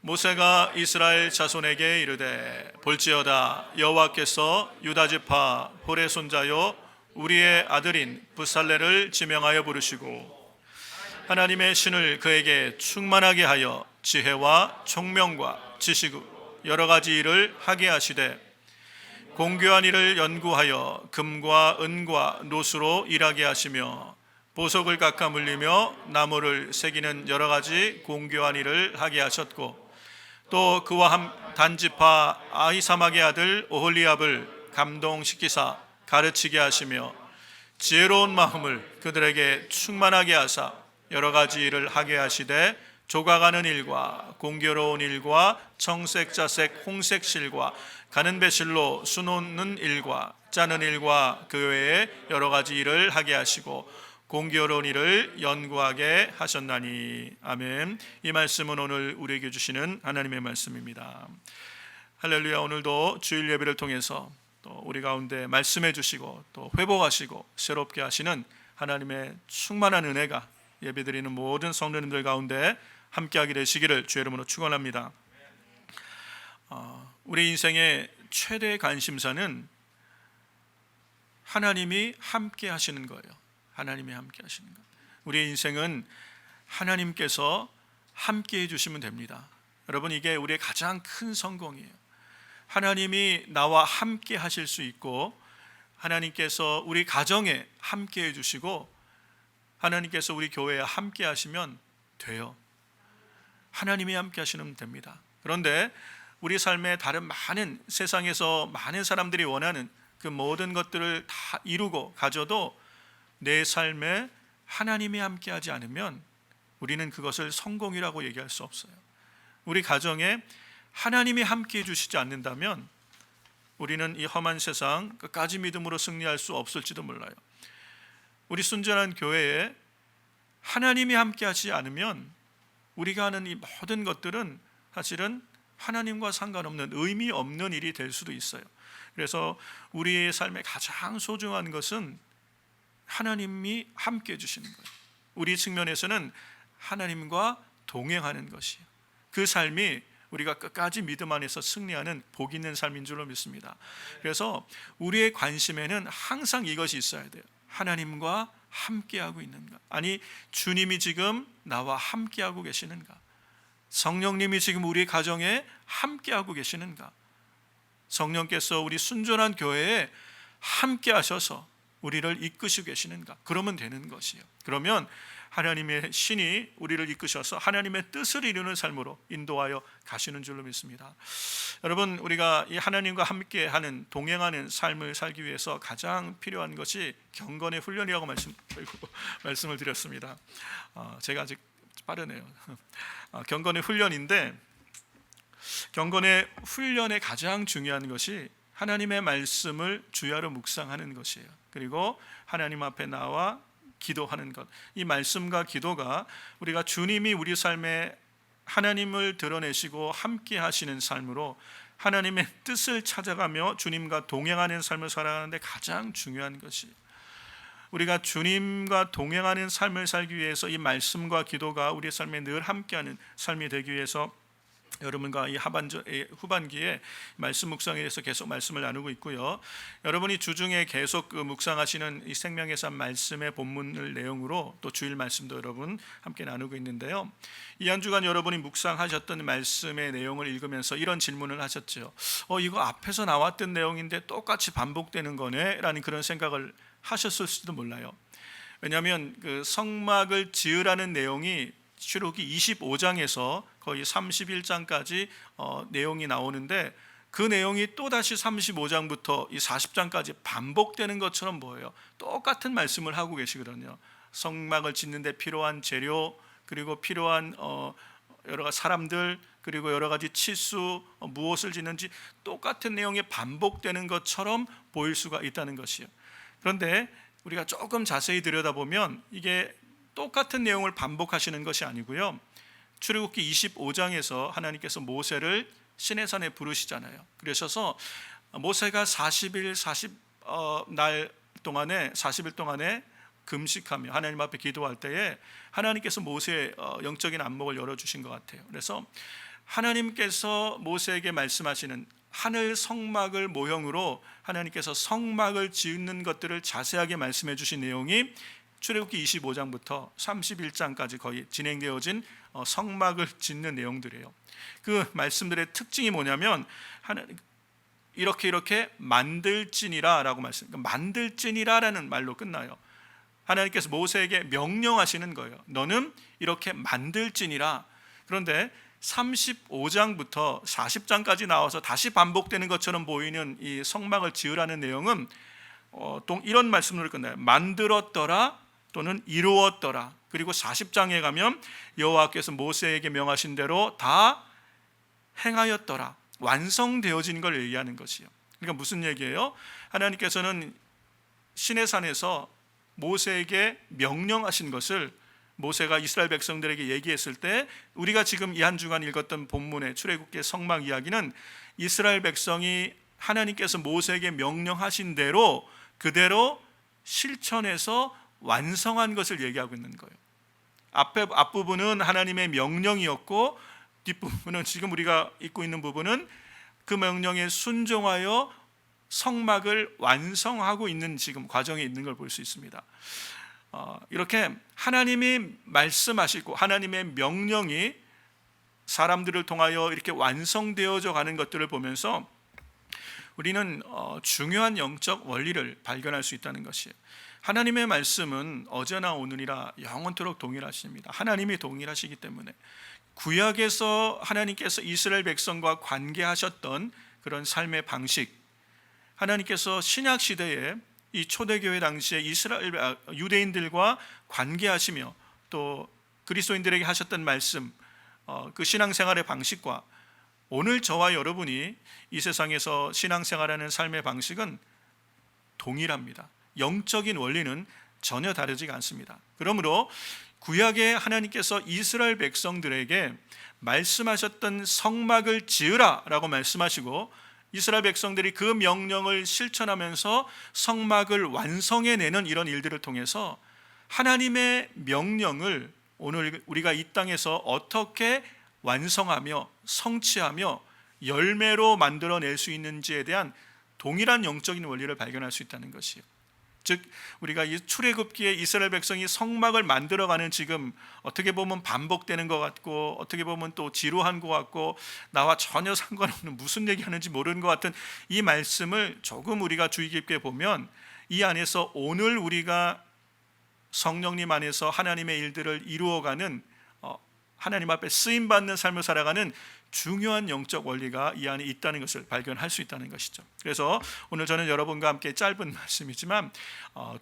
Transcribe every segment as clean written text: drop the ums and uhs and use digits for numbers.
모세가 이스라엘 자손에게 이르되 볼지어다 여호와께서 유다 지파 홀의 손자요 우리의 아들인 부살레를 지명하여 부르시고 하나님의 신을 그에게 충만하게 하여 지혜와 총명과 지식으로 여러 가지 일을 하게 하시되 공교한 일을 연구하여 금과 은과 노수로 일하게 하시며 보석을 깎아 물리며 나무를 새기는 여러 가지 공교한 일을 하게 하셨고 또 그와 단지파 아히사막의 아들 오홀리압을 감동시키사 가르치게 하시며 지혜로운 마음을 그들에게 충만하게 하사 여러 가지 일을 하게 하시되 조각하는 일과 공교로운 일과 청색자색 홍색실과 가는 배실로 수놓는 일과 짜는 일과 그 외에 여러 가지 일을 하게 하시고 공교로운 일을 연구하게 하셨나니. 아멘. 이 말씀은 오늘 우리에게 주시는 하나님의 말씀입니다. 할렐루야. 오늘도 주일 예배를 통해서 또 우리 가운데 말씀해 주시고 또 회복하시고 새롭게 하시는 하나님의 충만한 은혜가 예배드리는 모든 성도님들 가운데 함께하게 되시기를 주의 이름으로 축원합니다. 우리 인생의 최대의 관심사는 하나님이 함께 하시는 거예요. 하나님이 함께 하시는 것. 우리의 인생은 하나님께서 함께 해주시면 됩니다. 여러분, 이게 우리의 가장 큰 성공이에요. 하나님이 나와 함께 하실 수 있고 하나님께서 우리 가정에 함께 해주시고 하나님께서 우리 교회에 함께 하시면 돼요. 하나님이 함께 하시면 됩니다. 그런데 우리 삶의 다른 많은 세상에서 많은 사람들이 원하는 그 모든 것들을 다 이루고 가져도 내 삶에 하나님이 함께하지 않으면 우리는 그것을 성공이라고 얘기할 수 없어요. 우리 가정에 하나님이 함께해 주시지 않는다면 우리는 이 험한 세상 끝까지 믿음으로 승리할 수 없을지도 몰라요. 우리 순전한 교회에 하나님이 함께하지 않으면 우리가 하는 이 모든 것들은 사실은 하나님과 상관없는 의미 없는 일이 될 수도 있어요. 그래서 우리의 삶의 가장 소중한 것은 하나님이 함께 해주시는 거예요. 우리 측면에서는 하나님과 동행하는 것이에요. 그 삶이 우리가 끝까지 믿음 안에서 승리하는 복 있는 삶인 줄로 믿습니다. 그래서 우리의 관심에는 항상 이것이 있어야 돼요. 하나님과 함께하고 있는가? 아니, 주님이 지금 나와 함께하고 계시는가? 성령님이 지금 우리 가정에 함께하고 계시는가? 성령께서 우리 순전한 교회에 함께하셔서 우리를 이끄시고 계시는가? 그러면 되는 것이에요. 그러면 하나님의 신이 우리를 이끄셔서 하나님의 뜻을 이루는 삶으로 인도하여 가시는 줄로 믿습니다. 여러분, 우리가 이 하나님과 함께하는 동행하는 삶을 살기 위해서 가장 필요한 것이 경건의 훈련이라고 말씀을 드렸습니다. 제가 아직 빠르네요. 경건의 훈련인데, 경건의 훈련의 가장 중요한 것이 하나님의 말씀을 주야로 묵상하는 것이에요. 그리고 하나님 앞에 나와 기도하는 것. 이 말씀과 기도가 우리가 주님이 우리 삶에 하나님을 드러내시고 함께 하시는 삶으로 하나님의 뜻을 찾아가며 주님과 동행하는 삶을 살아가는데 가장 중요한 것이에요. 우리가 주님과 동행하는 삶을 살기 위해서 이 말씀과 기도가 우리 삶에 늘 함께하는 삶이 되기 위해서 여러분과 이 후반기에 말씀 묵상에 대해서 계속 말씀을 나누고 있고요. 여러분이 주중에 계속 묵상하시는 이 생명의 삶 말씀의 본문을 내용으로 또 주일 말씀도 여러분 함께 나누고 있는데요. 이 한 주간 여러분이 묵상하셨던 말씀의 내용을 읽으면서 이런 질문을 하셨죠. 이거 앞에서 나왔던 내용인데 똑같이 반복되는 거네? 라는 그런 생각을 하셨을지도 몰라요. 왜냐하면 그 성막을 지으라는 내용이 출애굽기 25장에서 거의 31장까지 내용이 나오는데 그 내용이 또다시 35장부터 이 40장까지 반복되는 것처럼 보여요. 똑같은 말씀을 하고 계시거든요. 성막을 짓는 데 필요한 재료, 그리고 필요한 여러 가지 사람들, 그리고 여러 가지 치수, 무엇을 짓는지 똑같은 내용이 반복되는 것처럼 보일 수가 있다는 것이에요. 그런데 우리가 조금 자세히 들여다보면 이게 똑같은 내용을 반복하시는 것이 아니고요. 출애굽기 25장에서 하나님께서 모세를 시내산에 부르시잖아요. 그러셔서 모세가 40일 동안에 금식하며 하나님 앞에 기도할 때에 하나님께서 모세의 영적인 안목을 열어주신 것 같아요. 그래서 하나님께서 모세에게 말씀하시는 하늘 성막을 모형으로 하나님께서 성막을 짓는 것들을 자세하게 말씀해 주신 내용이 출애굽기 25장부터 31장까지 거의 진행되어진 성막을 짓는 내용들이에요. 그 말씀들의 특징이 뭐냐면 이렇게 만들지니라 라고 말씀, 만들지니라 라는 말로 끝나요. 하나님께서 모세에게 명령하시는 거예요. 너는 이렇게 만들지니라. 그런데 35장부터 40장까지 나와서 다시 반복되는 것처럼 보이는 이 성막을 지으라는 내용은 또 이런 말씀으로 끝나요. 만들었더라 또는 이루었더라. 그리고 40장에 가면 여호와께서 모세에게 명하신 대로 다 행하였더라. 완성되어진 걸 얘기하는 것이요. 그러니까 무슨 얘기예요? 하나님께서는 시내산에서 모세에게 명령하신 것을 모세가 이스라엘 백성들에게 얘기했을 때, 우리가 지금 이 한 주간 읽었던 본문의 출애굽기 성막 이야기는 이스라엘 백성이 하나님께서 모세에게 명령하신 대로 그대로 실천해서 완성한 것을 얘기하고 있는 거예요. 앞부분은 하나님의 명령이었고 뒷부분은 지금 우리가 읽고 있는 부분은 그 명령에 순종하여 성막을 완성하고 있는 지금 과정에 있는 걸 볼 수 있습니다. 이렇게 하나님이 말씀하시고 하나님의 명령이 사람들을 통하여 이렇게 완성되어져 가는 것들을 보면서 우리는 중요한 영적 원리를 발견할 수 있다는 것이에요. 하나님의 말씀은 어제나 오늘이라 영원토록 동일하십니다. 하나님이 동일하시기 때문에 구약에서 하나님께서 이스라엘 백성과 관계하셨던 그런 삶의 방식, 하나님께서 신약 시대에 이 초대교회 당시에 유대인들과 관계하시며 또 그리스도인들에게 하셨던 말씀, 그 신앙생활의 방식과 오늘 저와 여러분이 이 세상에서 신앙생활하는 삶의 방식은 동일합니다. 영적인 원리는 전혀 다르지가 않습니다. 그러므로 구약에 하나님께서 이스라엘 백성들에게 말씀하셨던 성막을 지으라 라고 말씀하시고 이스라엘 백성들이 그 명령을 실천하면서 성막을 완성해내는 이런 일들을 통해서 하나님의 명령을 오늘 우리가 이 땅에서 어떻게 완성하며 성취하며 열매로 만들어낼 수 있는지에 대한 동일한 영적인 원리를 발견할 수 있다는 것이에요. 즉 우리가 이 출애굽기에 이스라엘 백성이 성막을 만들어가는 지금 어떻게 보면 반복되는 것 같고 어떻게 보면 또 지루한 것 같고 나와 전혀 상관없는 무슨 얘기하는지 모르는 것 같은 이 말씀을 조금 우리가 주의 깊게 보면 이 안에서 오늘 우리가 성령님 안에서 하나님의 일들을 이루어가는 하나님 앞에 쓰임받는 삶을 살아가는 중요한 영적 원리가 이 안에 있다는 것을 발견할 수 있다는 것이죠. 그래서 오늘 저는 여러분과 함께 짧은 말씀이지만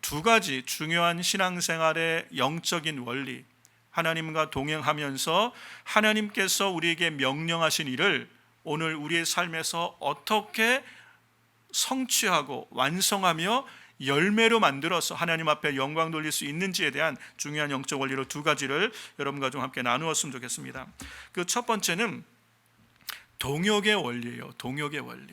두 가지 중요한 신앙생활의 영적인 원리, 하나님과 동행하면서 하나님께서 우리에게 명령하신 일을 오늘 우리의 삶에서 어떻게 성취하고 완성하며 열매로 만들어서 하나님 앞에 영광 돌릴 수 있는지에 대한 중요한 영적 원리로 두 가지를 여러분과 좀 함께 나누었으면 좋겠습니다. 그 첫 번째는 동역의 원리예요. 동역의 원리.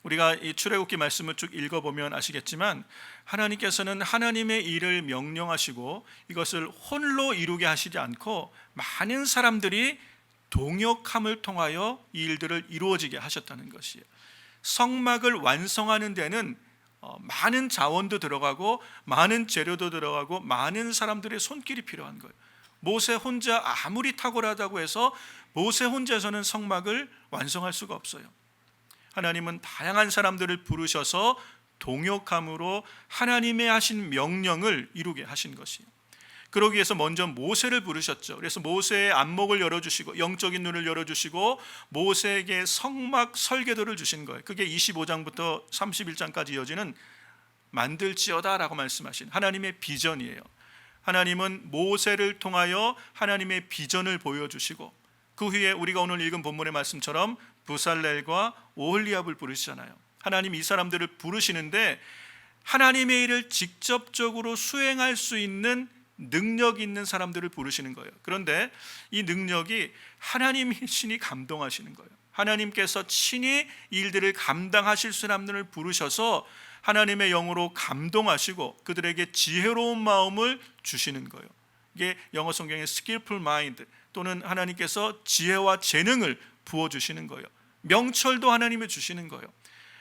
우리가 이 출애굽기 말씀을 쭉 읽어보면 아시겠지만 하나님께서는 하나님의 일을 명령하시고 이것을 홀로 이루게 하시지 않고 많은 사람들이 동역함을 통하여 이 일들을 이루어지게 하셨다는 것이에요. 성막을 완성하는 데는 많은 자원도 들어가고 많은 재료도 들어가고 많은 사람들의 손길이 필요한 거예요. 모세 혼자 아무리 탁월하다고 해서 모세 혼자서는 성막을 완성할 수가 없어요. 하나님은 다양한 사람들을 부르셔서 동역함으로 하나님의 하신 명령을 이루게 하신 것이에요. 그러기 위해서 먼저 모세를 부르셨죠. 그래서 모세의 안목을 열어주시고 영적인 눈을 열어주시고 모세에게 성막 설계도를 주신 거예요. 그게 25장부터 31장까지 이어지는 만들지어다 라고 말씀하신 하나님의 비전이에요. 하나님은 모세를 통하여 하나님의 비전을 보여주시고 그 후에 우리가 오늘 읽은 본문의 말씀처럼 부살렐과 오홀리압을 부르시잖아요. 하나님 이 사람들을 부르시는데 하나님의 일을 직접적으로 수행할 수 있는 능력 있는 사람들을 부르시는 거예요. 그런데 이 능력이 하나님이 친히 감동하시는 거예요. 하나님께서 친히 일들을 감당하실 사람들을 부르셔서 하나님의 영으로 감동하시고 그들에게 지혜로운 마음을 주시는 거예요. 이게 영어 성경의 skillful mind 또는 하나님께서 지혜와 재능을 부어주시는 거예요. 명철도 하나님이 주시는 거예요.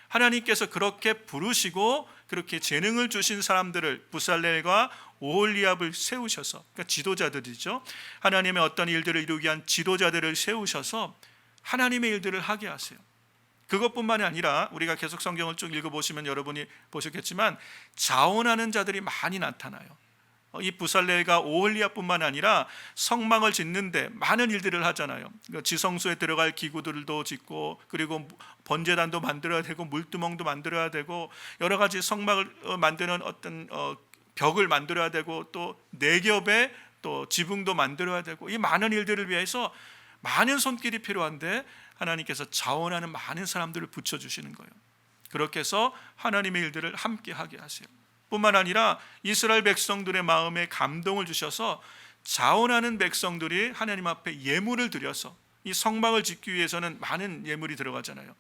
하나님께서 그렇게 부르시고 그렇게 재능을 주신 사람들을, 부살렐과 오홀리압을 세우셔서, 그러니까 지도자들이죠. 하나님의 어떤 일들을 이루기 위한 지도자들을 세우셔서 하나님의 일들을 하게 하세요. 그것뿐만이 아니라 우리가 계속 성경을 쭉 읽어보시면 여러분이 보셨겠지만 자원하는 자들이 많이 나타나요. 이 부살렐과 오홀리압뿐만 아니라 성막을 짓는데 많은 일들을 하잖아요. 지성소에 들어갈 기구들도 짓고, 그리고 번제단도 만들어야 되고, 물두멍도 만들어야 되고, 여러 가지 성막을 만드는 어떤 벽을 만들어야 되고, 또 내겹에 또 지붕도 만들어야 되고, 이 많은 일들을 위해서 많은 손길이 필요한데 하나님께서 자원하는 많은 사람들을 붙여주시는 거예요. 그렇게 해서 하나님의 일들을 함께 하게 하세요. 뿐만 아니라 이스라엘 백성들의 마음에 감동을 주셔서 자원하는 백성들이 하나님 앞에 예물을 드려서, 이 성막을 짓기 위해서는 많은 예물이 들어가잖아요.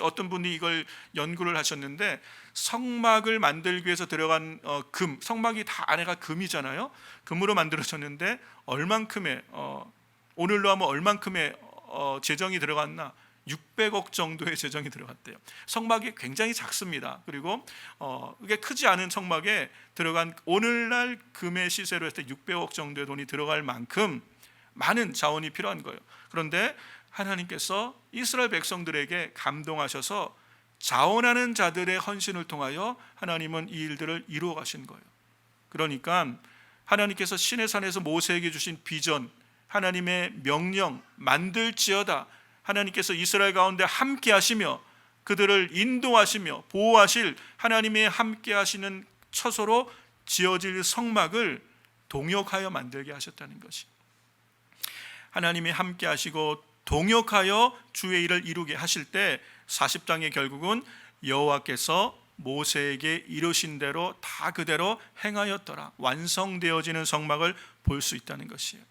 어떤 분이 이걸 연구를 하셨는데, 성막을 만들기 위해서 들어간 금, 성막이 다 안에가 금이잖아요. 금으로 만들어졌는데 얼만큼의 오늘로 하면 얼만큼의 재정이 들어갔나? 600억 정도의 재정이 들어갔대요. 성막이 굉장히 작습니다. 그리고 이게 크지 않은 성막에 들어간, 오늘날 금의 시세로 했을 때 600억 정도의 돈이 들어갈 만큼 많은 자원이 필요한 거예요. 그런데 하나님께서 이스라엘 백성들에게 감동하셔서 자원하는 자들의 헌신을 통하여 하나님은 이 일들을 이루어 가신 거예요. 그러니까 하나님께서 시내산에서 모세에게 주신 비전, 하나님의 명령, 만들지어다, 하나님께서 이스라엘 가운데 함께 하시며 그들을 인도하시며 보호하실 하나님의 함께 하시는 처소로 지어질 성막을 동역하여 만들게 하셨다는 것이, 하나님이 함께 하시고 동역하여 주의 일을 이루게 하실 때 40장의 결국은 여호와께서 모세에게 이루신 대로 다 그대로 행하였더라, 완성되어지는 성막을 볼 수 있다는 것이에요.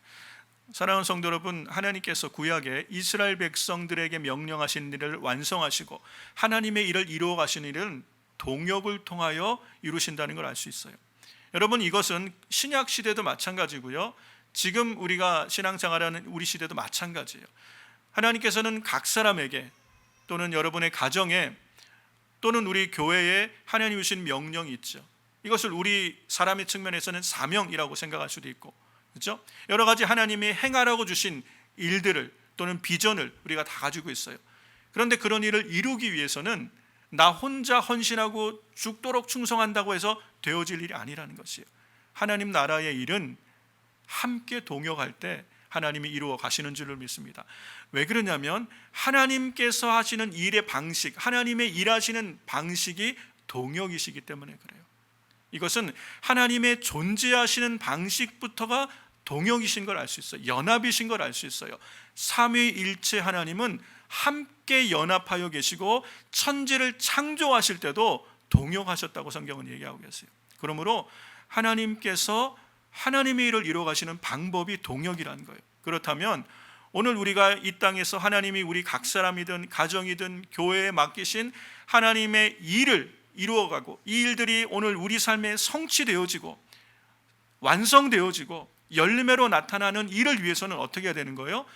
사랑하는 성도 여러분, 하나님께서 구약에 이스라엘 백성들에게 명령하신 일을 완성하시고 하나님의 일을 이루어 가시는 일은 동역을 통하여 이루신다는 걸 알 수 있어요. 여러분, 이것은 신약 시대도 마찬가지고요, 지금 우리가 신앙생활하는 우리 시대도 마찬가지예요. 하나님께서는 각 사람에게, 또는 여러분의 가정에, 또는 우리 교회에 하나님이 주신 명령이 있죠. 이것을 우리 사람의 측면에서는 사명이라고 생각할 수도 있고, 그렇죠? 여러 가지 하나님이 행하라고 주신 일들을, 또는 비전을 우리가 다 가지고 있어요. 그런데 그런 일을 이루기 위해서는 나 혼자 헌신하고 죽도록 충성한다고 해서 되어질 일이 아니라는 것이에요. 하나님 나라의 일은 함께 동역할 때 하나님이 이루어 가시는 줄을 믿습니다. 왜 그러냐면 하나님께서 하시는 일의 방식, 하나님의 일하시는 방식이 동역이시기 때문에 그래요. 이것은 하나님의 존재하시는 방식부터가 동역이신 걸 알 수 있어요. 연합이신 걸 알 수 있어요. 삼위일체 하나님은 함께 연합하여 계시고 천지를 창조하실 때도 동역하셨다고 성경은 얘기하고 계세요. 그러므로 하나님께서 하나님의 일을 이루어 가시는 방법이 동역이라는 거예요. 그렇다면 오늘 우리가 이 땅에서 하나님이 우리 각 사람이든 가정이든 교회에 맡기신 하나님의 일을 이루어가고, 이 일들이 오늘 우리 삶에 성취되어지고 완성되어지고 열매로 나타나는 일을 위해서는 어떻게 해야 되는 거예요?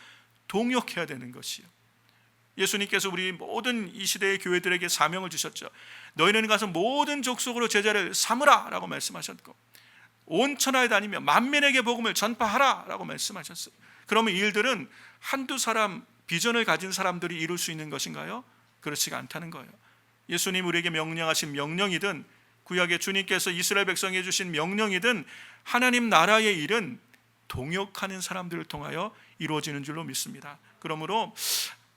동역해야 되는 것이요. 예수님께서 우리 모든 이 시대의 교회들에게 사명을 주셨죠. 너희는 가서 모든 족속으로 제자를 삼으라 라고 말씀하셨고, 온 천하에 다니며 만민에게 복음을 전파하라 라고 말씀하셨어요. 그러면 이 일들은 한두 사람, 비전을 가진 사람들이 이룰 수 있는 것인가요? 그렇지가 않다는 거예요. 예수님 우리에게 명령하신 명령이든, 구약의 주님께서 이스라엘 백성에게 주신 명령이든, 하나님 나라의 일은 동역하는 사람들을 통하여 이루어지는 줄로 믿습니다. 그러므로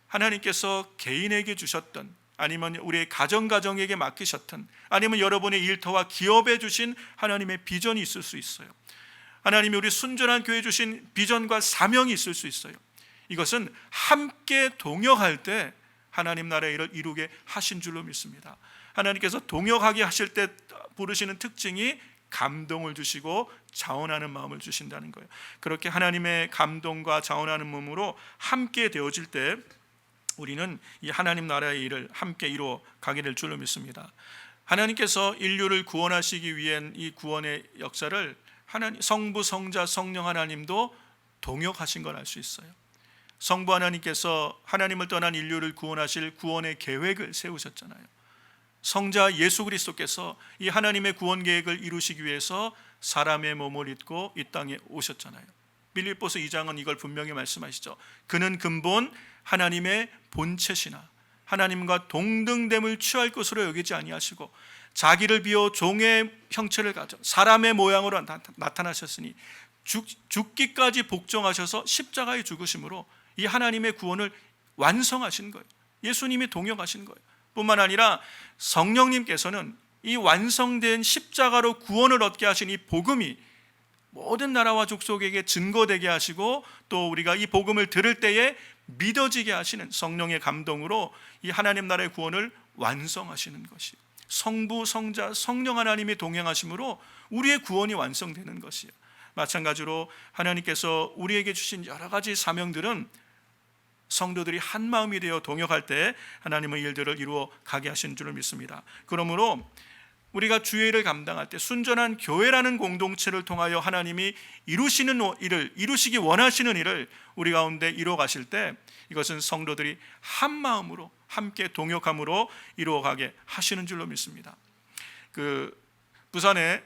하나님께서 개인에게 주셨던, 아니면 우리의 가정에게 맡기셨던, 아니면 여러분의 일터와 기업에 주신 하나님의 비전이 있을 수 있어요. 하나님이 우리 순전한 교회에 주신 비전과 사명이 있을 수 있어요. 이것은 함께 동역할 때 하나님 나라의 일을 이루게 하신 줄로 믿습니다. 하나님께서 동역하게 하실 때 부르시는 특징이 감동을 주시고 자원하는 마음을 주신다는 거예요. 그렇게 하나님의 감동과 자원하는 마음으로 함께 되어질 때 우리는 이 하나님 나라의 일을 함께 이루어 가게 될 줄로 믿습니다. 하나님께서 인류를 구원하시기 위한 이 구원의 역사를 하나님, 성부, 성자, 성령 하나님도 동역하신 걸 알 수 있어요. 성부 하나님께서 하나님을 떠난 인류를 구원하실 구원의 계획을 세우셨잖아요. 성자 예수 그리스도께서 이 하나님의 구원 계획을 이루시기 위해서 사람의 몸을 입고 이 땅에 오셨잖아요. 빌립보서 2장은 이걸 분명히 말씀하시죠. 그는 근본 하나님의 본체시나 하나님과 동등됨을 취할 것으로 여기지 아니하시고 자기를 비워 종의 형체를 가져 사람의 모양으로 나타나셨으니 죽기까지 복종하셔서 십자가에 죽으심으로 이 하나님의 구원을 완성하신 거예요. 예수님이 동역하신 거예요. 뿐만 아니라 성령님께서는 이 완성된 십자가로 구원을 얻게 하신 이 복음이 모든 나라와 족속에게 증거되게 하시고 또 우리가 이 복음을 들을 때에 믿어지게 하시는 성령의 감동으로 이 하나님 나라의 구원을 완성하시는 것이에요. 성부, 성자, 성령 하나님이 동행하심으로 우리의 구원이 완성되는 것이에요. 마찬가지로 하나님께서 우리에게 주신 여러 가지 사명들은 성도들이 한 마음이 되어 동역할 때 하나님의 일들을 이루어 가게 하신 줄을 믿습니다. 그러므로 우리가 주의 일을 감당할 때 순전한 교회라는 공동체를 통하여 하나님이 이루시는 일을, 이루시기 원하시는 일을 우리 가운데 이루어 가실 때 이것은 성도들이 한 마음으로 함께 동역함으로 이루어 가게 하시는 줄로 믿습니다. 부산에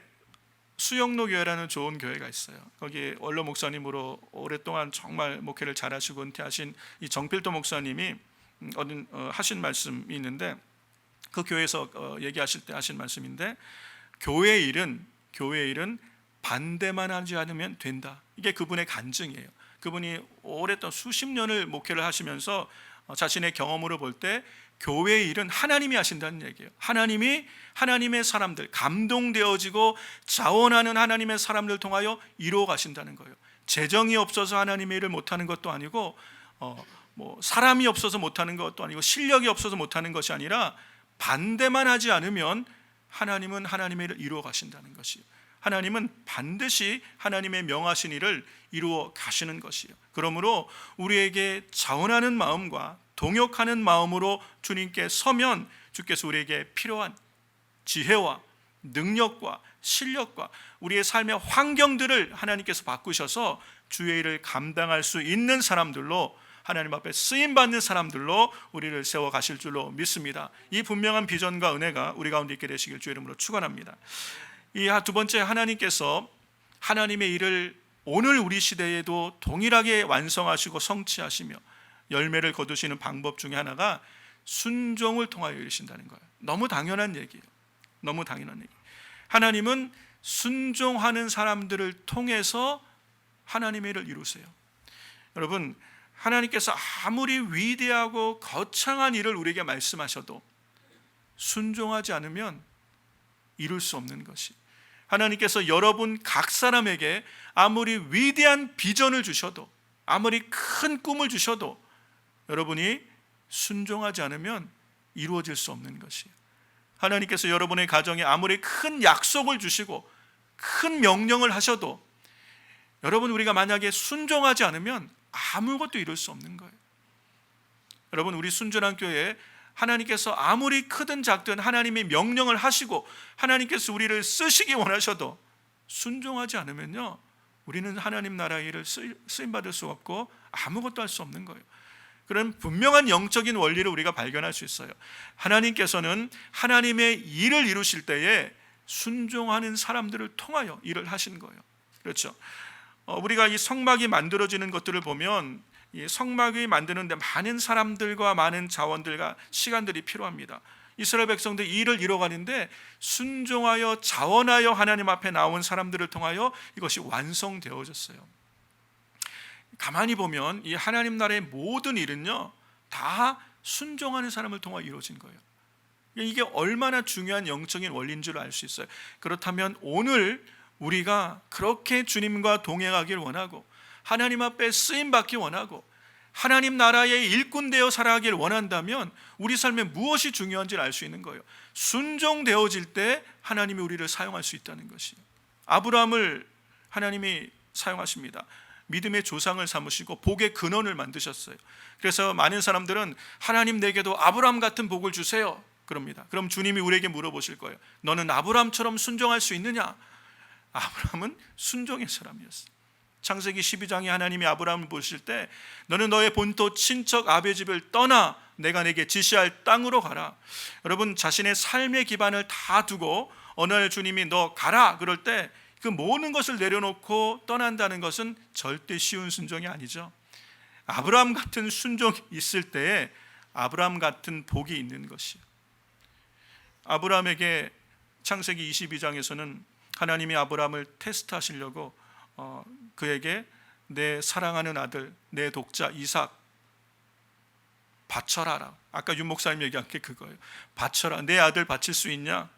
수영로 교회라는 좋은 교회가 있어요. 거기 원로 목사님으로 오랫동안 정말 목회를 잘하시고 은퇴하신 이 정필도 목사님이 하신 말씀이 있는데 그 교회에서 얘기하실 때 하신 말씀인데 교회의 일은 반대만 하지 않으면 된다. 이게 그분의 간증이에요. 그분이 오랫동안 수십 년을 목회를 하시면서 자신의 경험으로 볼 때 교회의 일은 하나님이 하신다는 얘기예요. 하나님이 하나님의 사람들, 감동되어지고 자원하는 하나님의 사람들 통하여 이루어 가신다는 거예요. 재정이 없어서 하나님의 일을 못하는 것도 아니고 사람이 없어서 못하는 것도 아니고 실력이 없어서 못하는 것이 아니라 반대만 하지 않으면 하나님은 하나님의 일을 이루어 가신다는 것이에요. 하나님은 반드시 하나님의 명하신 일을 이루어 가시는 것이에요. 그러므로 우리에게 자원하는 마음과 동역하는 마음으로 주님께 서면 주께서 우리에게 필요한 지혜와 능력과 실력과 우리의 삶의 환경들을 하나님께서 바꾸셔서 주의 일을 감당할 수 있는 사람들로 하나님 앞에 쓰임받는 사람들로 우리를 세워 가실 줄로 믿습니다. 이 분명한 비전과 은혜가 우리 가운데 있게 되시길 주의 이름으로 축원합니다. 이 두 번째, 하나님께서 하나님의 일을 오늘 우리 시대에도 동일하게 완성하시고 성취하시며 열매를 거두시는 방법 중에 하나가 순종을 통하여 이루신다는 거예요. 너무 당연한 얘기예요. 너무 당연한 얘기. 하나님은 순종하는 사람들을 통해서 하나님의 일을 이루세요. 여러분, 하나님께서 아무리 위대하고 거창한 일을 우리에게 말씀하셔도 순종하지 않으면 이룰 수 없는 것이, 하나님께서 여러분 각 사람에게 아무리 위대한 비전을 주셔도 아무리 큰 꿈을 주셔도 여러분이 순종하지 않으면 이루어질 수 없는 것이에요. 하나님께서 여러분의 가정에 아무리 큰 약속을 주시고 큰 명령을 하셔도 여러분 우리가 만약에 순종하지 않으면 아무것도 이룰 수 없는 거예요. 여러분, 우리 순전한 교회에 하나님께서 아무리 크든 작든 하나님의 명령을 하시고 하나님께서 우리를 쓰시기 원하셔도 순종하지 않으면요 우리는 하나님 나라의 일을 쓰임받을 수 없고 아무것도 할 수 없는 거예요. 그런 분명한 영적인 원리를 우리가 발견할 수 있어요. 하나님께서는 하나님의 일을 이루실 때에 순종하는 사람들을 통하여 일을 하신 거예요. 그렇죠? 우리가 이 성막이 만들어지는 것들을 보면 이 성막이 만드는데 많은 사람들과 많은 자원들과 시간들이 필요합니다. 이스라엘 백성들 이 일을 이뤄가는데 순종하여 자원하여 하나님 앞에 나온 사람들을 통하여 이것이 완성되어졌어요. 가만히 보면 이 하나님 나라의 모든 일은요 다 순종하는 사람을 통하여 이루어진 거예요. 이게 얼마나 중요한 영적인 원리인 줄 알 수 있어요. 그렇다면 오늘 우리가 그렇게 주님과 동행하길 원하고 하나님 앞에 쓰임받기 원하고 하나님 나라의 일꾼 되어 살아가길 원한다면 우리 삶에 무엇이 중요한지를 알 수 있는 거예요. 순종되어질 때 하나님이 우리를 사용할 수 있다는 것이에요. 아브라함을 하나님이 사용하십니다. 믿음의 조상을 삼으시고 복의 근원을 만드셨어요. 그래서 많은 사람들은 하나님 내게도 아브라함 같은 복을 주세요 그럽니다. 그럼 주님이 우리에게 물어보실 거예요. 너는 아브라함처럼 순종할 수 있느냐? 아브라함은 순종의 사람이었어요. 창세기 12장에 하나님이 아브라함을 보실 때 너는 너의 본토 친척 아베 집을 떠나 내가 내게 지시할 땅으로 가라. 여러분, 자신의 삶의 기반을 다 두고 어느 날 주님이 너 가라 그럴 때 그 모든 것을 내려놓고 떠난다는 것은 절대 쉬운 순종이 아니죠. 아브라함 같은 순종이 있을 때에 아브라함 같은 복이 있는 것이에요. 아브라함에게 창세기 22장에서는 하나님이 아브라함을 테스트하시려고 그에게 내 사랑하는 아들, 내 독자 이삭 바쳐라라. 아까 윤 목사님 얘기한 게 그거예요. 바쳐라. 내 아들 바칠 수 있냐?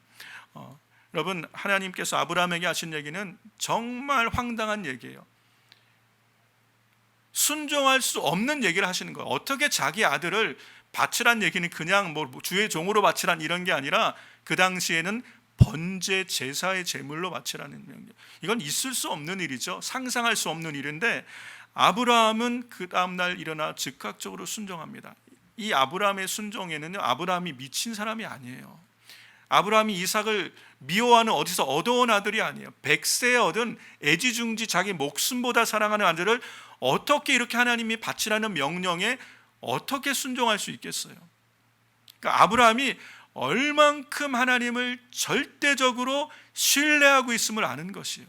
여러분, 하나님께서 아브라함에게 하신 얘기는 정말 황당한 얘기예요. 순종할 수 없는 얘기를 하시는 거예요. 어떻게 자기 아들을 바치란 얘기는 그냥 뭐 주의 종으로 바치란 이런 게 아니라 그 당시에는 번제 제사의 제물로 바치라는 명령. 이건 있을 수 없는 일이죠. 상상할 수 없는 일인데 아브라함은 그 다음날 일어나 즉각적으로 순종합니다. 이 아브라함의 순종에는요, 아브라함이 미친 사람이 아니에요. 아브라함이 이삭을 미워하는 어디서 얻어온 아들이 아니에요. 100세에 얻은 애지중지 자기 목숨보다 사랑하는 아들을 어떻게 이렇게 하나님이 바치라는 명령에 어떻게 순종할 수 있겠어요? 그러니까 아브라함이 얼만큼 하나님을 절대적으로 신뢰하고 있음을 아는 것이에요.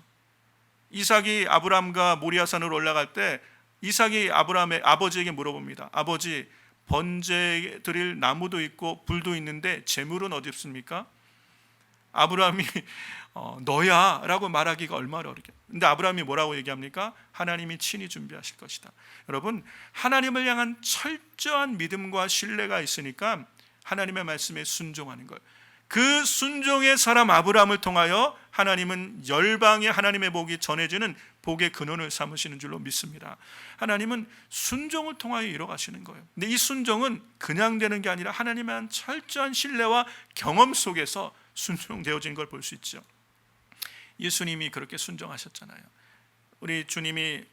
이삭이 아브라함과 모리아산으로 올라갈 때 이삭이 아브라함의 아버지에게 물어봅니다. 아버지, 번제 드릴 나무도 있고 불도 있는데 제물은 어디 있습니까? 아브라함이 너야 라고 말하기가 얼마나 어렵게. 근데 아브라함이 뭐라고 얘기합니까? 하나님이 친히 준비하실 것이다. 여러분, 하나님을 향한 철저한 믿음과 신뢰가 있으니까 하나님의 말씀에 순종하는 거예요. 그 순종의 사람 아브라함을 통하여 하나님은 열방에 하나님의 복이 전해지는 복의 근원을 삼으시는 줄로 믿습니다. 하나님은 순종을 통하여 이뤄가시는 거예요. 근데 이 순종은 그냥 되는 게 아니라 하나님의 한 철저한 신뢰와 경험 속에서 순종되어진 걸 볼 수 있죠. 예수님이 그렇게 순종하셨잖아요. 우리 주님이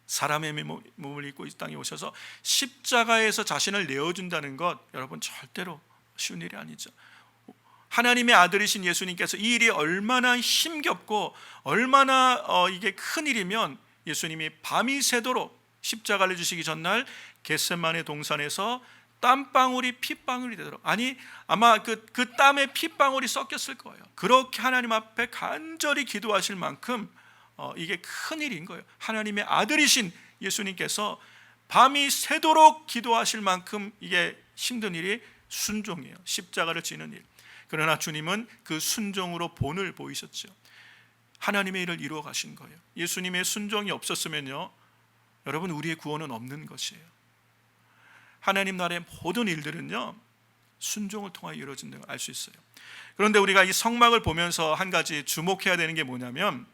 사람의 몸을 입고 이 땅에 오셔서 십자가에서 자신을 내어준다는 것, 여러분 절대로 쉬운 일이 아니죠. 하나님의 아들이신 예수님께서 이 일이 얼마나 힘겹고 얼마나 이게 큰 일이면 예수님이 밤이 새도록 십자가를 지시기 전날 겟세마네 동산에서 땀방울이 핏방울이 되도록, 아니 아마 그 땀에 핏방울이 섞였을 거예요. 그렇게 하나님 앞에 간절히 기도하실 만큼 이게 큰 일인 거예요. 하나님의 아들이신 예수님께서 밤이 새도록 기도하실 만큼 이게 힘든 일이 순종이에요. 십자가를 지는 일. 그러나 주님은 그 순종으로 본을 보이셨죠. 하나님의 일을 이루어 가신 거예요. 예수님의 순종이 없었으면요, 여러분, 우리의 구원은 없는 것이에요. 하나님 나라의 모든 일들은요, 순종을 통하여 이루어진다는 걸 알 수 있어요. 그런데 우리가 이 성막을 보면서 한 가지 주목해야 되는 게 뭐냐면,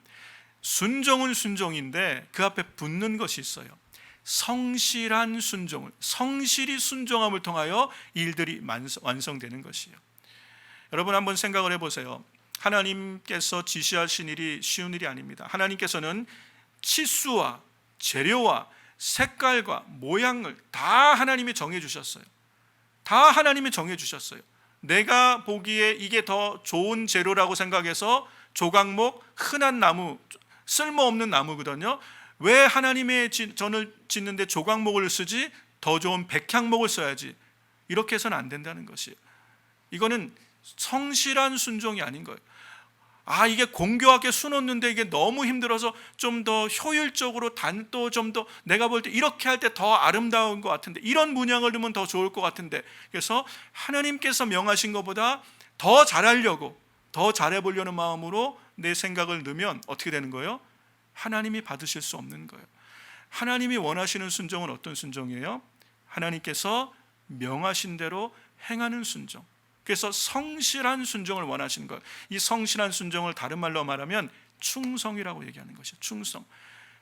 순종은 순종인데 그 앞에 붙는 것이 있어요. 성실한 순종을, 성실히 순종함을 통하여 일들이 완성되는 것이에요. 여러분, 한번 생각을 해보세요. 하나님께서 지시하신 일이 쉬운 일이 아닙니다. 하나님께서는 치수와 재료와 색깔과 모양을 다 하나님이 정해 주셨어요. 다 하나님이 정해 주셨어요. 내가 보기에 이게 더 좋은 재료라고 생각해서 조각목, 흔한 나무, 쓸모없는 나무거든요. 왜 하나님의 전을 짓는데 조각목을 쓰지? 더 좋은 백향목을 써야지. 이렇게 해서는 안 된다는 것이에요. 이거는 성실한 순종이 아닌 거예요. 이게 공교하게 수놓는데 이게 너무 힘들어서 좀 더 효율적으로 또 좀 더 내가 볼 때 이렇게 할 때 더 아름다운 것 같은데, 이런 문양을 넣으면 더 좋을 것 같은데, 그래서 하나님께서 명하신 것보다 더 잘하려고, 더 잘해보려는 마음으로 내 생각을 넣으면 어떻게 되는 거예요? 하나님이 받으실 수 없는 거예요. 하나님이 원하시는 순종은 어떤 순종이에요? 하나님께서 명하신 대로 행하는 순종. 그래서 성실한 순종을 원하시는 것. 이 성실한 순종을 다른 말로 말하면 충성이라고 얘기하는 것이죠. 충성.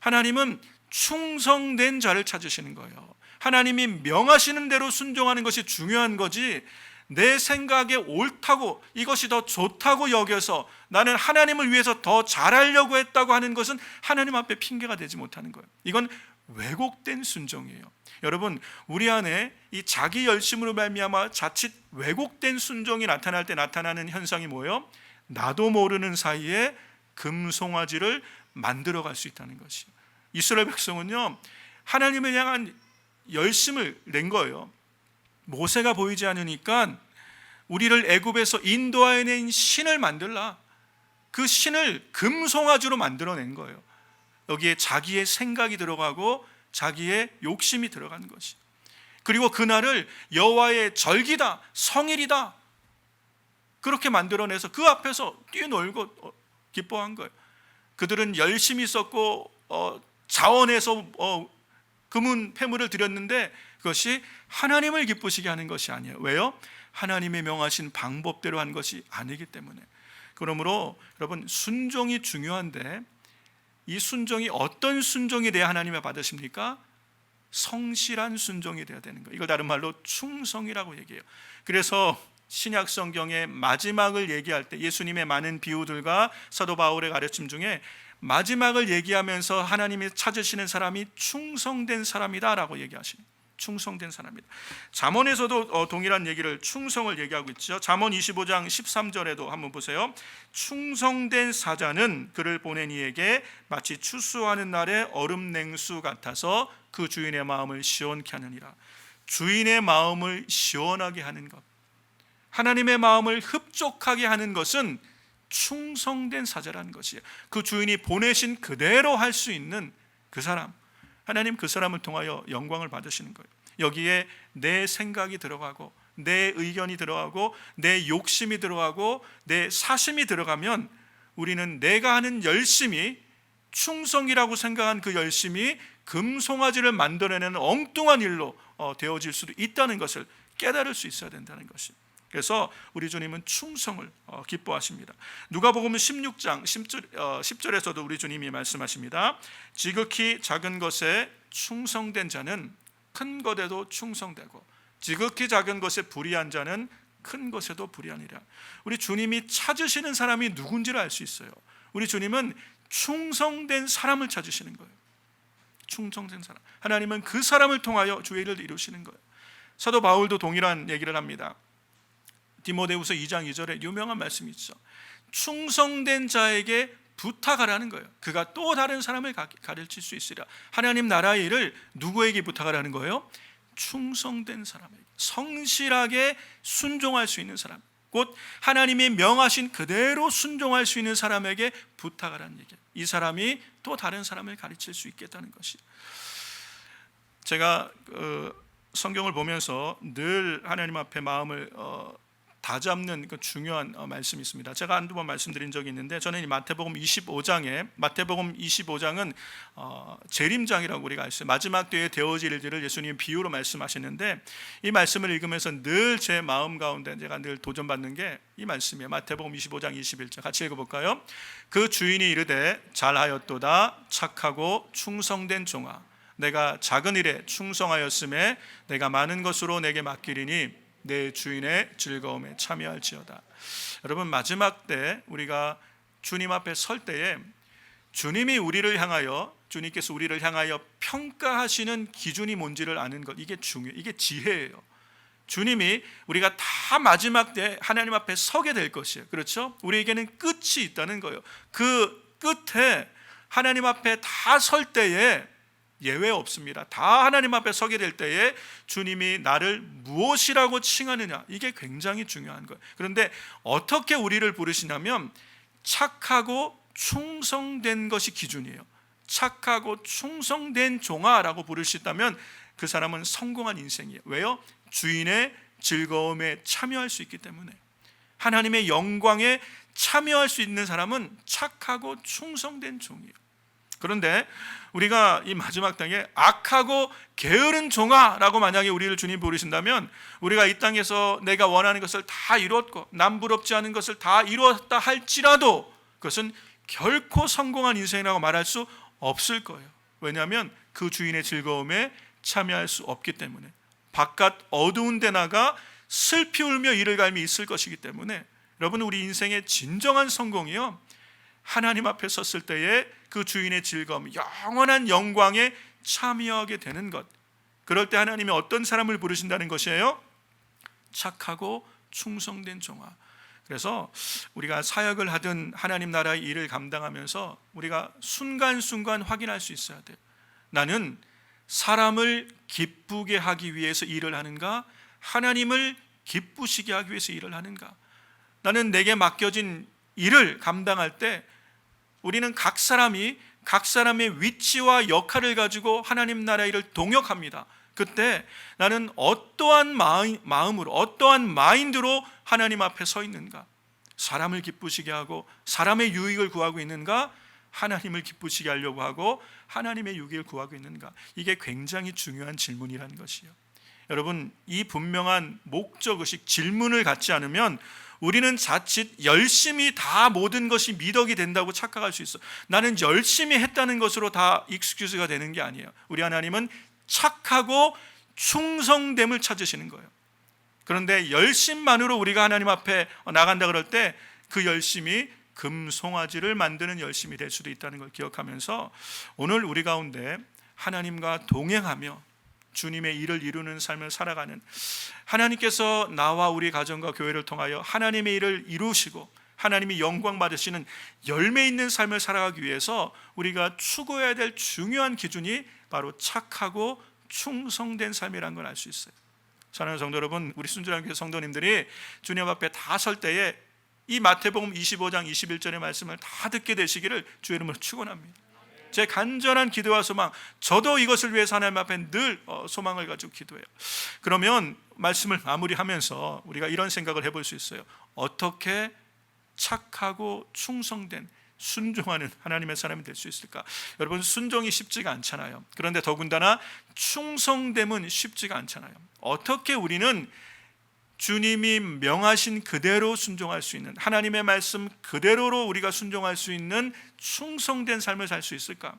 하나님은 충성된 자를 찾으시는 거예요. 하나님이 명하시는 대로 순종하는 것이 중요한 거지, 내 생각에 옳다고, 이것이 더 좋다고 여겨서 나는 하나님을 위해서 더 잘하려고 했다고 하는 것은 하나님 앞에 핑계가 되지 못하는 거예요. 이건 왜곡된 순종이에요. 여러분, 우리 안에 이 자기 열심으로 말미암아 자칫 왜곡된 순종이 나타날 때 나타나는 현상이 뭐예요? 나도 모르는 사이에 금송아지를 만들어갈 수 있다는 것이에요. 이스라엘 백성은요, 하나님을 향한 열심을 낸 거예요. 모세가 보이지 않으니까 우리를 애굽에서 인도하여낸 신을 만들라. 그 신을 금송아지로 만들어낸 거예요. 여기에 자기의 생각이 들어가고 자기의 욕심이 들어간 것이. 그리고 그날을 여호와의 절기다, 성일이다, 그렇게 만들어내서 그 앞에서 뛰놀고 기뻐한 거예요. 그들은 열심히 썼고 자원해서 금은 폐물을 드렸는데 그것이 하나님을 기쁘시게 하는 것이 아니에요. 왜요? 하나님의 명하신 방법대로 한 것이 아니기 때문에. 그러므로 여러분, 순종이 중요한데 이 순종이 어떤 순종이 돼야 하나님을 받으십니까? 성실한 순종이 되어야 되는 거예요. 이걸 다른 말로 충성이라고 얘기해요. 그래서 신약 성경의 마지막을 얘기할 때 예수님의 많은 비유들과 사도 바울의 가르침 중에 마지막을 얘기하면서 하나님이 찾으시는 사람이 충성된 사람이다라고 얘기하시는, 충성된 사람이다. 잠언에서도 동일한 얘기를, 충성을 얘기하고 있죠. 잠언 25장 13절에도 한번 보세요. 충성된 사자는 그를 보낸 이에게 마치 추수하는 날의 얼음 냉수 같아서 그 주인의 마음을 시원케 하느니라. 주인의 마음을 시원하게 하는 것, 하나님의 마음을 흡족하게 하는 것은 충성된 사자라는 것이에요. 그 주인이 보내신 그대로 할 수 있는 그 사람, 하나님 그 사람을 통하여 영광을 받으시는 거예요. 여기에 내 생각이 들어가고 내 의견이 들어가고 내 욕심이 들어가고 내 사심이 들어가면 우리는 내가 하는 열심이, 충성이라고 생각한 그 열심이 금송아지를 만들어내는 엉뚱한 일로 되어질 수도 있다는 것을 깨달을 수 있어야 된다는 것입니다. 그래서 우리 주님은 충성을 기뻐하십니다. 누가복음 16장 10절에서도 우리 주님이 말씀하십니다. 지극히 작은 것에 충성된 자는 큰 것에도 충성되고 지극히 작은 것에 불의한 자는 큰 것에도 불의하니라. 우리 주님이 찾으시는 사람이 누군지를 알 수 있어요. 우리 주님은 충성된 사람을 찾으시는 거예요. 충성된 사람. 하나님은 그 사람을 통하여 주의 일을 이루시는 거예요. 사도 바울도 동일한 얘기를 합니다. 디모데후서 2장 2절에 유명한 말씀이 있죠. 충성된 자에게 부탁하라는 거예요. 그가 또 다른 사람을 가르칠 수 있으리라. 하나님 나라의 일을 누구에게 부탁하라는 거예요? 충성된 사람에게, 성실하게 순종할 수 있는 사람, 곧 하나님이 명하신 그대로 순종할 수 있는 사람에게 부탁하라는 얘기예요. 이 사람이 또 다른 사람을 가르칠 수 있겠다는 것이. 제가 성경을 보면서 늘 하나님 앞에 마음을 다잡는 그 중요한 말씀이 있습니다. 제가 한두 번 말씀드린 적이 있는데, 저는 이 마태복음 25장은 재림장이라고 우리가 알죠. 마지막 때에 되어질 일들을 예수님이 비유로 말씀하시는데, 이 말씀을 읽으면서 늘 제 마음 가운데 제가 늘 도전받는 게 이 말씀이에요. 마태복음 25장 21절 같이 읽어볼까요? 그 주인이 이르되 잘하였도다 착하고 충성된 종아, 내가 작은 일에 충성하였음에 내가 많은 것으로 내게 맡기리니 내 주인의 즐거움에 참여할지어다. 여러분, 마지막 때 우리가 주님 앞에 설 때에 주님이 우리를 향하여, 주님께서 우리를 향하여 평가하시는 기준이 뭔지를 아는 것, 이게 중요해요. 이게 지혜예요. 주님이 우리가 다 마지막 때 하나님 앞에 서게 될 것이에요. 그렇죠? 우리에게는 끝이 있다는 거예요. 그 끝에 하나님 앞에 다 설 때에 예외 없습니다. 다 하나님 앞에 서게 될 때에 주님이 나를 무엇이라고 칭하느냐, 이게 굉장히 중요한 거예요. 그런데 어떻게 우리를 부르시냐면 착하고 충성된 것이 기준이에요. 착하고 충성된 종아라고 부를 수 있다면 그 사람은 성공한 인생이에요. 왜요? 주인의 즐거움에 참여할 수 있기 때문에. 하나님의 영광에 참여할 수 있는 사람은 착하고 충성된 종이에요. 그런데 우리가 이 마지막 땅에 악하고 게으른 종아라고 만약에 우리를 주님 부르신다면, 우리가 이 땅에서 내가 원하는 것을 다 이루었고 남부럽지 않은 것을 다 이루었다 할지라도 그것은 결코 성공한 인생이라고 말할 수 없을 거예요. 왜냐하면 그 주인의 즐거움에 참여할 수 없기 때문에. 바깥 어두운 데 나가 슬피 울며 이를 갈미 있을 것이기 때문에. 여러분, 우리 인생의 진정한 성공이요, 하나님 앞에 섰을 때에 그 주인의 즐거움, 영원한 영광에 참여하게 되는 것. 그럴 때 하나님이 어떤 사람을 부르신다는 것이에요? 착하고 충성된 종아. 그래서 우리가 사역을 하든 하나님 나라의 일을 감당하면서 우리가 순간순간 확인할 수 있어야 돼요. 나는 사람을 기쁘게 하기 위해서 일을 하는가? 하나님을 기쁘시게 하기 위해서 일을 하는가? 나는 내게 맡겨진 일을 감당할 때 우리는 각 사람이 각 사람의 위치와 역할을 가지고 하나님 나라의 일을 동역합니다. 그때 나는 어떠한 마음으로, 어떠한 마인드로 하나님 앞에 서 있는가? 사람을 기쁘시게 하고 사람의 유익을 구하고 있는가? 하나님을 기쁘시게 하려고 하고 하나님의 유익을 구하고 있는가? 이게 굉장히 중요한 질문이라는 것이요. 여러분, 이 분명한 목적의식, 질문을 갖지 않으면 우리는 자칫 열심히 다 모든 것이 미덕이 된다고 착각할 수 있어. 나는 열심히 했다는 것으로 다 익스큐즈가 되는 게 아니에요. 우리 하나님은 착하고 충성됨을 찾으시는 거예요. 그런데 열심만으로 우리가 하나님 앞에 나간다 그럴 때 그 열심이 금송아지를 만드는 열심이 될 수도 있다는 걸 기억하면서 오늘 우리 가운데 하나님과 동행하며 주님의 일을 이루는 삶을 살아가는, 하나님께서 나와 우리 가정과 교회를 통하여 하나님의 일을 이루시고 하나님이 영광 받으시는 열매 있는 삶을 살아가기 위해서 우리가 추구해야 될 중요한 기준이 바로 착하고 충성된 삶이라는 걸 알 수 있어요. 사랑하는 성도 여러분, 우리 순전한 교회 성도님들이 주님 앞에 다 설 때에 이 마태복음 25장 21절의 말씀을 다 듣게 되시기를 주의 이름으로 축원합니다. 제 간절한 기도와 소망, 저도 이것을 위해서 하나님 앞에 늘 소망을 가지고 기도해요. 그러면 말씀을 마무리하면서 우리가 이런 생각을 해볼 수 있어요. 어떻게 착하고 충성된, 순종하는 하나님의 사람이 될 수 있을까? 여러분, 순종이 쉽지가 않잖아요. 그런데 더군다나 충성됨은 쉽지가 않잖아요. 어떻게 우리는 주님이 명하신 그대로 순종할 수 있는, 하나님의 말씀 그대로로 우리가 순종할 수 있는 충성된 삶을 살 수 있을까?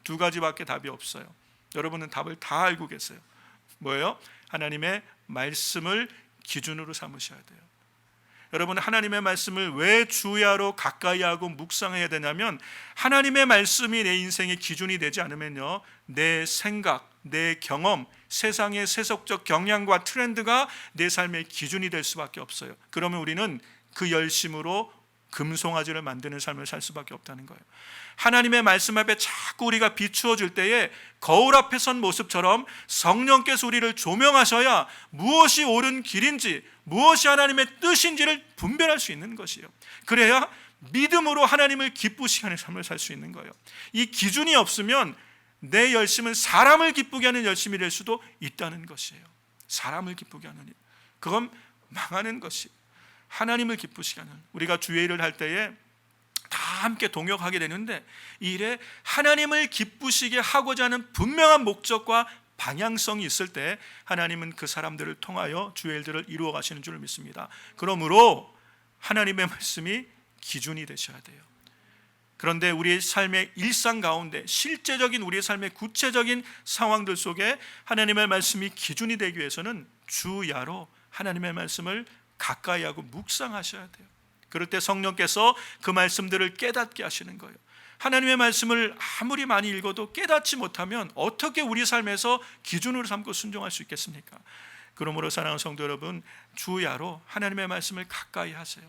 두 가지밖에 답이 없어요. 여러분은 답을 다 알고 계세요. 뭐예요? 하나님의 말씀을 기준으로 삼으셔야 돼요. 여러분, 하나님의 말씀을 왜 주야로 가까이 하고 묵상해야 되냐면, 하나님의 말씀이 내 인생의 기준이 되지 않으면요, 내 생각, 내 경험, 세상의 세속적 경향과 트렌드가 내 삶의 기준이 될 수밖에 없어요. 그러면 우리는 그 열심으로 금송아지를 만드는 삶을 살 수밖에 없다는 거예요. 하나님의 말씀 앞에 자꾸 우리가 비추어질 때에 거울 앞에 선 모습처럼 성령께서 우리를 조명하셔야 무엇이 옳은 길인지, 무엇이 하나님의 뜻인지를 분별할 수 있는 것이에요. 그래야 믿음으로 하나님을 기쁘시게 하는 삶을 살 수 있는 거예요. 이 기준이 없으면 내 열심은 사람을 기쁘게 하는 열심이 될 수도 있다는 것이에요. 사람을 기쁘게 하는 일, 그건 망하는 것이, 하나님을 기쁘시게 하는, 우리가 주의 일을 할 때에 다 함께 동역하게 되는데 이 일에 하나님을 기쁘시게 하고자 하는 분명한 목적과 방향성이 있을 때 하나님은 그 사람들을 통하여 주의 일들을 이루어 가시는 줄 믿습니다. 그러므로 하나님의 말씀이 기준이 되셔야 돼요. 그런데 우리의 삶의 일상 가운데, 실제적인 우리의 삶의 구체적인 상황들 속에 하나님의 말씀이 기준이 되기 위해서는 주야로 하나님의 말씀을 가까이 하고 묵상하셔야 돼요. 그럴 때 성령께서 그 말씀들을 깨닫게 하시는 거예요. 하나님의 말씀을 아무리 많이 읽어도 깨닫지 못하면 어떻게 우리 삶에서 기준으로 삼고 순종할 수 있겠습니까? 그러므로 사랑하는 성도 여러분, 주야로 하나님의 말씀을 가까이 하세요.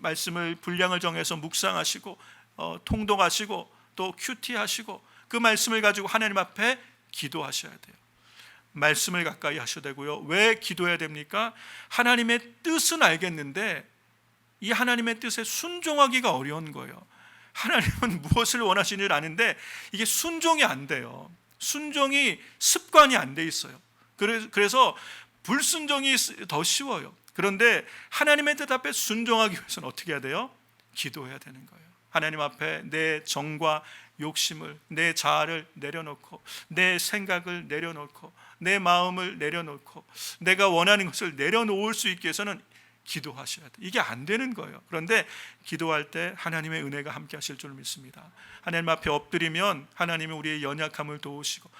말씀을 분량을 정해서 묵상하시고 통독하시고 또 큐티하시고 그 말씀을 가지고 하나님 앞에 기도하셔야 돼요. 말씀을 가까이 하셔야 되고요. 왜 기도해야 됩니까? 하나님의 뜻은 알겠는데 이 하나님의 뜻에 순종하기가 어려운 거예요. 하나님은 무엇을 원하시는지를 아는데 이게 순종이 안 돼요. 순종이 습관이 안 돼 있어요. 그래서 불순종이 더 쉬워요. 그런데 하나님의 뜻 앞에 순종하기 위해서는 어떻게 해야 돼요? 기도해야 되는 거예요. 하나님 앞에 내 정과 욕심을, 내 자아를 내려놓고, 내 생각을 내려놓고, 내 마음을 내려놓고, 내가 원하는 것을 내려놓을 수 있게 해서는 기도하셔야 돼요. 이게 안 되는 거예요. 그런데 기도할 때 하나님의 은혜가 함께 하실 줄 믿습니다. 하나님 앞에 엎드리면 하나님은 우리의 연약함을 도우시고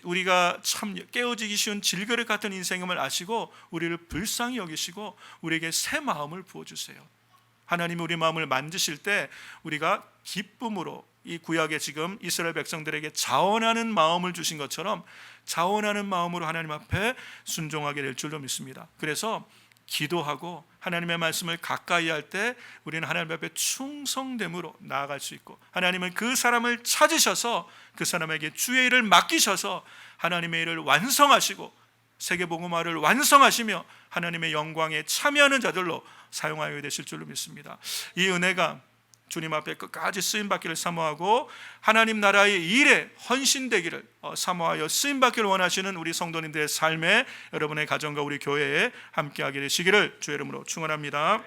우리가 참 깨어지기 쉬운 질그릇 같은 인생임을 아시고 우리를 불쌍히 여기시고 우리에게 새 마음을 부어주세요. 하나님이 우리 마음을 만지실 때 우리가 기쁨으로, 이 구약에 지금 이스라엘 백성들에게 자원하는 마음을 주신 것처럼 자원하는 마음으로 하나님 앞에 순종하게 될 줄로 믿습니다. 그래서 기도하고 하나님의 말씀을 가까이 할 때 우리는 하나님 앞에 충성됨으로 나아갈 수 있고, 하나님은 그 사람을 찾으셔서 그 사람에게 주의 일을 맡기셔서 하나님의 일을 완성하시고 세계복음화를 완성하시며 하나님의 영광에 참여하는 자들로 사용하여 되실 줄로 믿습니다. 이 은혜가 주님 앞에 끝까지 쓰임받기를 사모하고 하나님 나라의 일에 헌신되기를 사모하여 쓰임받기를 원하시는 우리 성도님들의 삶에 여러분의 가정과 우리 교회에 함께하게 되시기를 주의 이름으로 축원합니다.